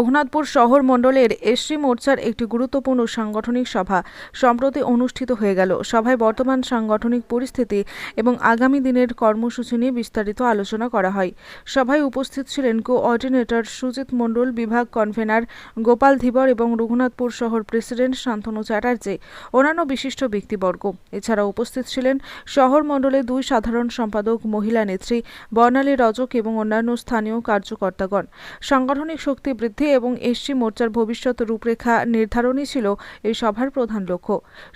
রঘুনাথপুর শহর মণ্ডলের এসসি মোর্চার একটি গুরুত্বপূর্ণ সাংগঠনিক সভা সম্প্রতি অনুষ্ঠিত হয়ে গেল। সভায় বর্তমান সাংগঠনিক পরিস্থিতি এবং আগামী দিনের কর্মসূচি নিয়ে বিস্তারিত আলোচনা করা হয়। সভায় উপস্থিত ছিলেন কোঅর্ডিনেটর সুজিত মণ্ডল, বিভাগ কনভেনার গোপাল ধীবর এবং রঘুনাথপুর শহর প্রেসিডেন্ট শান্তনু চ্যাটার্জি, অন্যান্য বিশিষ্ট ব্যক্তিবর্গ। এছাড়া উপস্থিত ছিলেন শহর মণ্ডলের 2 সাধারণ সম্পাদক, মহিলা নেত্রী বর্ণালী রজক এবং অন্যান্য স্থানীয় কার্যকর্তাগণ। সাংগঠনিক শক্তি বৃদ্ধি এবং এসসি মোর্চার ভবিষ্যৎ রূপরেখা নির্ধারণই ছিল এই সভার প্রধান লক্ষ্য।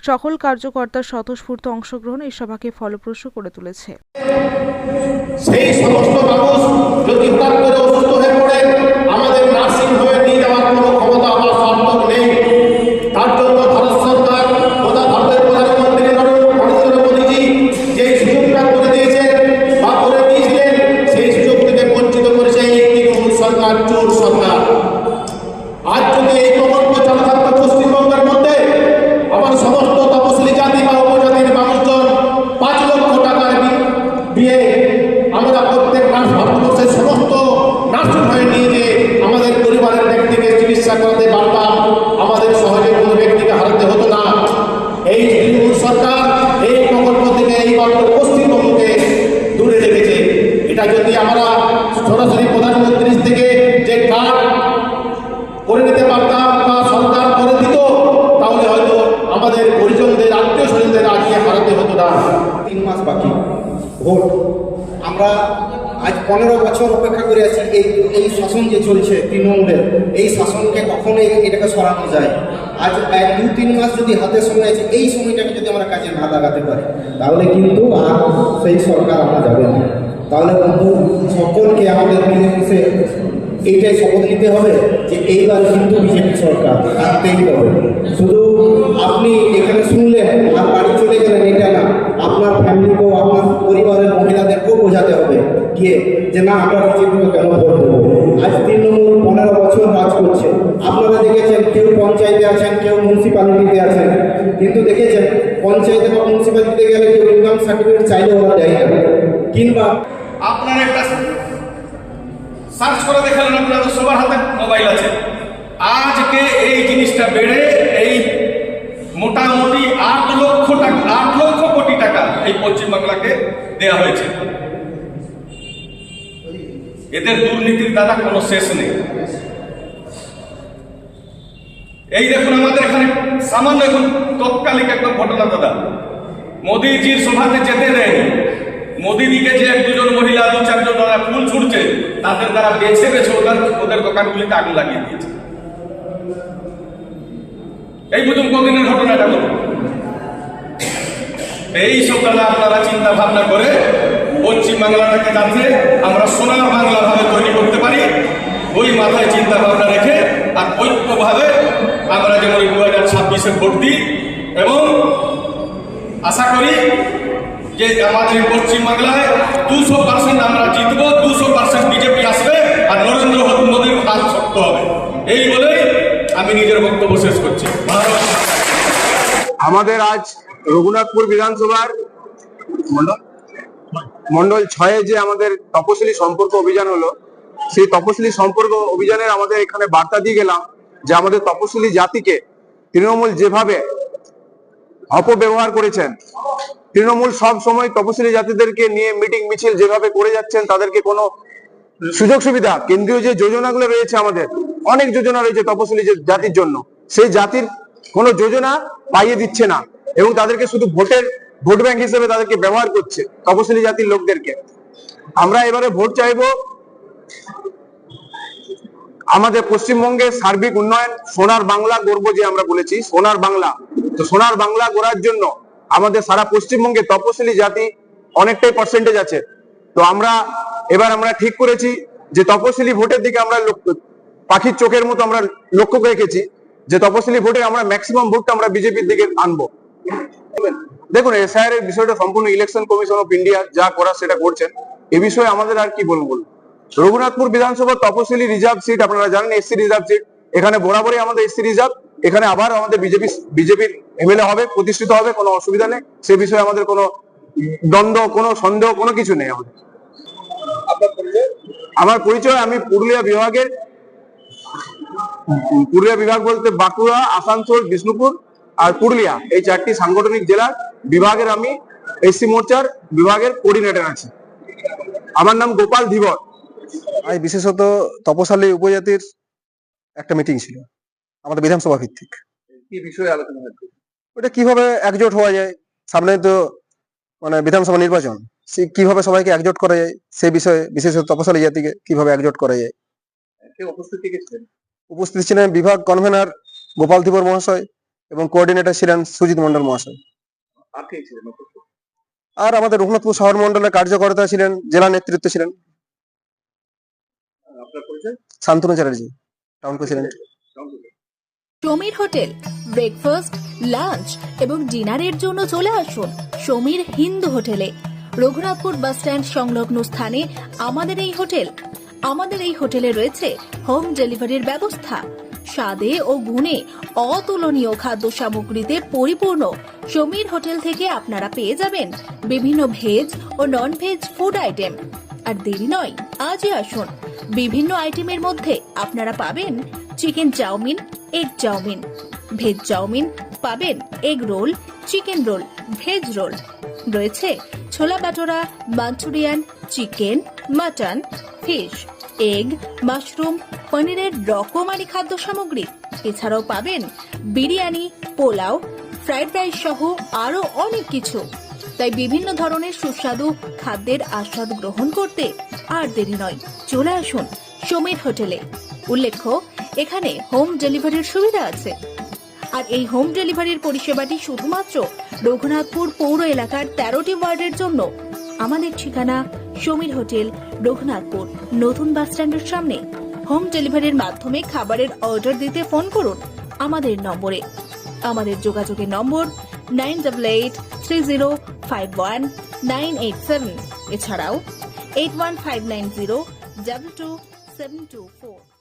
সকল কার্যকর্তার স্বতঃস্ফূর্ত অংশগ্রহণ এই সভাকে ফলপ্রসূ করে তুলেছে। সেই সমস্ত মানুষ যদি হঠাৎ করে অসুস্থ হয়ে পড়ে আমাদের নার্সিং হোমে নিয়ে যাওয়ার কোনো ক্ষমতা বা সামর্থ্য নেই, তার জন্য ভারত সরকার ভারতের প্রধানমন্ত্রী নরেন্দ্র মোদীজি যেই সুযোগটা করে দিয়েছেন বা করে দিয়েছিলেন, সেই সুযোগ থেকে বঞ্চিত করেছে এই তৃণমূল সরকার, চোর সরকার। আজ যদি এই প্রকল্প চালু থাকতো পশ্চিমবঙ্গের মধ্যে, আমার সমস্ত তপশিলি জাতি বা উপজাতির মানুষজন 5 লক্ষ টাকার দিয়ে আমরা প্রত্যেক ভারতবর্ষের সমস্ত নার্সিং হোমে নিয়ে যে আমাদের পরিবারের ব্যক্তিকে চিকিৎসা করাতে পারতাম, আমাদের সহজে কোনো ব্যক্তিকে হারাতে হতো না। এই তৃণমূল সরকার এই প্রকল্প থেকে এইমাত্র পশ্চিমবঙ্গকে দূরে রেখেছে। এটা যদি আমরা সরাসরি প্রধানমন্ত্রী থেকে যে কার্ড করে নিতে পারতাম বা সরকার করে দিত, তাহলে হয়তো আমাদের পরিজনদের, আত্মীয় স্বজনদের আজকে হারাতে হতো না। 3 মাস বাকি ভোট। আমরা আজ 15 বছর অপেক্ষা করে আছি এই শাসন যে চলছে তৃণমূলের, এই শাসনকে কখনোই এটাকে সরানো যায়। আজ 2-3 মাস যদি হাতের সময় আছে, এই সময়টাকে যদি আমরা কাজে না লাগাতে পারি, তাহলে কিন্তু আর সেই সরকার আমরা যাবে না। তাহলে বন্ধু সকলকে আমাদের মিলেমিশে এইটাই শপথ নিতে হবে যে এইবার কিন্তু বিজেপি সরকার থাকতেই হবে। শুধু আপনি এখানে শুনলেন আর বাড়ি চলে গেলেন এটা না, আপনার ফ্যামিলিকেও, আপনার পরিবারের মহিলাদেরকেও বোঝাতে হবে গিয়ে যে না, আমরা বিজেপিকে কেন ভোট দেবো। আজ তৃণমূল 15 বছর কাজ করছে। আপনারা দেখেছেন কেউ পঞ্চায়েতে আছেন, কেউ মিউনিসিপ্যালিটিতে আছেন, কিন্তু দেখেছেন পঞ্চায়েতে বা মিউনিসিপ্যালিটিতে গেলে কেউ ইনকাম সার্টিফিকেট চাইলে ওরা দেয় না। কিংবা আপনার একটা সার্চ করে দেখালেন, আপনাদের সবার হাতে মোবাইল আছে, আজকে এই জিনিসটা বেড়ে এই মোটামুটি 8 লক্ষ কোটি টাকা এই পশ্চিমবাংলাকে দেওয়া হয়েছে। এদের দুর্নীতির দ্বারা কোনো শেষ নেই। এই দেখুন আমাদের এখানে সামান্য এখন তৎকালিক একদম ঘটনা দাদা, মোদীজির সভাতে যেতে দেয়নি। মোদীজিকে যে 1-2 জন মহিলা, 2-4 জন ফুল ছুটছে, তাদের দ্বারা বেছে বেছে ওদের দোকানগুলিতে আগুন লাগিয়ে দিয়েছে। এই প্রথম কদিনের ঘটনাটা বলুন। এই সব দ্বারা আপনারা চিন্তা ভাবনা করে পশ্চিমবাংলাটাকে যাতে আমরা সোনার বাংলা ভাবে তৈরি করতে পারি, ওই মাথায় চিন্তা ভাবনা রেখে আর ঐক্যভাবে আমরা যেমন 2026-এ ভোট দিই এবং আশা করি যে আমাদের পশ্চিমবাংলায় 200% আমরা জিতবো, 200% বিজেপি আসবে আর নরেন্দ্র মোদীর হাত শক্ত হবে। এই বলেই আমি নিজের বক্তব্য শেষ করছি। আমাদের আজ রঘুনাথপুর বিধানসভার মন্ডল 6-এ যে আমাদের তপশিলি সম্পর্ক অভিযান হলো, সেই তপশিলি সম্পর্ক অভিযানের আমাদের এখানে বার্তা দিয়ে গেলাম যে আমাদের তপশিলি জাতিকে তৃণমূল যেভাবে অপব্যবহার করেছেন, তৃণমূল সব সময় তপশিলি জাতিদেরকে নিয়ে মিটিং মিছিল যেভাবে করে যাচ্ছেন, তাদেরকে কোনো সুযোগ সুবিধা, কেন্দ্রীয় যে যোজনাগুলো রয়েছে, আমাদের অনেক যোজনা রয়েছে তপশিলি জাতির জন্য, সেই জাতির কোনো যোজনা পাইয়ে দিচ্ছে না এবং তাদেরকে শুধু ভোট ব্যাংক হিসেবে তাদেরকে ব্যবহার করছে তপশিলি জাতির লোকদেরকে। আমরা এবারে ভোট চাইবো আমাদের পশ্চিমবঙ্গের সার্বিক উন্নয়ন, সোনার বাংলা গর্ব যে আমরা বলেছি, সোনার বাংলা, তো সোনার বাংলা গড়ার জন্য আমাদের সারা পশ্চিমবঙ্গে তপশিলি জাতি অনেকটাই পার্সেন্টেজ আছে। তো আমরা ঠিক করেছি যে তপশিলি ভোটের দিকে আমরা পাখির চোখের মতো আমরা লক্ষ্য রেখেছি যে তপশিলি ভোটে আমরা ম্যাক্সিমাম ভোটটা আমরা বিজেপির দিকে আনবো। দেখুন, এসআইআর এর বিষয়টা সম্পূর্ণ ইলেকশন কমিশন অফ ইন্ডিয়া যা করার সেটা করছেন। এ বিষয়ে আমাদের আর কি বলবো। রঘুনাথপুর বিধানসভা তপশিলি রিজার্ভ সিট, আপনারা জানেন এসসি রিজার্ভ সিট, এখানে বরাবরই আমাদের এসসি রিজার্ভ, এখানে আবার আমাদের বিজেপির এমএলএ হবে, প্রতিষ্ঠিত হবে, কোনো অসুবিধা নেই। সে বিষয়ে আমাদের কোনো দ্বন্দ্ব, কোনো সন্দেহ, কোনো কিছু নেই আমাদের। আমার পরিচয়, আমি পুরুলিয়া বিভাগের পুরুলিয়া বিভাগ বলতে বাঁকুড়া, আসানসোল, বিষ্ণুপুর আর পুরুলিয়া, এই 4টি সাংগঠনিক জেলার বিভাগের আমি এসসি মোর্চার বিভাগের কোঅর্ডিনেটর আছি। আমার নাম গোপাল ধীবর। আজ বিশেষত তপশালী উপজাতির একটা মিটিং ছিল আমাদের বিধানসভা ভিত্তিক। কি বিষয়ে আলোচনা হচ্ছে? ওটা কিভাবে একজোট হওয়া যায়, সামনে তো বিধানসভা নির্বাচন, সে কিভাবে সবাইকে একজোট করা যায় সেই বিষয়ে, বিশেষত তপশালী জাতিকে কিভাবে একজোট করা যায়। কে উপস্থিত ছিলেন? উপস্থিত ছিলেন বিভাগ কনভেনার গোপাল ধীবর মহাশয় এবং কোঅর্ডিনেটর ছিলেন সুজিত মন্ডল মহাশয়। আর কে ছিলেন উপস্থিত? আর আমাদের রঘুনাথপুর শহর মন্ডলের কার্যকর্তা ছিলেন, জেলা নেতৃত্ব ছিলেন আপনার পরিচয়? Shantanu Chatterjee, town president. Samir hotel breakfast, lunch এবং ডিনারের জন্য চলে আসুন সমীর হিন্দু হোটেলে। রঘুনাথপুর বাস স্ট্যান্ড সংলগ্ন স্থানে আমাদের এই হোটেলে রয়েছে হোম ডেলিভারির ব্যবস্থা। স্বাদে ও গুণে অতুলনীয় খাদ্য সামগ্রীতে পরিপূর্ণ সমীর হোটেল থেকে আপনারা পেয়ে যাবেন বিভিন্ন ভেজ ও নন ভেজ ফুড আইটেম। আর দেরি নয়, আজই আসুন। বিভিন্ন আইটেমের মধ্যে আপনারা পাবেন chicken chowmein, egg chowmein, veg chowmein, পাবেন egg roll, chicken roll, veg roll, রয়েছে ছোলা বাটোরা, manchurian, chicken, mutton, fish, egg, mushroom, পনিরের রকমারি খাদ্য সামগ্রী। এছাড়াও পাবেন বিরিয়ানি, পোলাও, ফ্রাইড রাইস সহ আরো অনেক কিছু। তাই বিভিন্ন ধরনের সুস্বাদু খাদ্যের আস্বাদ গ্রহণ করতে আর দেরি নয়, চলে আসুন সমীর হোটেলে। উল্লেখ্য, এখানে হোম ডেলিভারির সুবিধা আছে। আর এই হোম ডেলিভারির পরিষেবাটি শুধুমাত্র রঘুনাথপুর পৌর এলাকার 13টি ওয়ার্ডের জন্য। আমাদের ঠিকানা সমীর হোটেল, রঘুনাথপুর নতুন বাস স্ট্যান্ডের সামনে। হোম ডেলিভারির মাধ্যমে খাবারের অর্ডার দিতে ফোন করুন আমাদের নম্বরে। আমাদের যোগাযোগের নম্বর 9883051987, এছাড়াও 81590222724।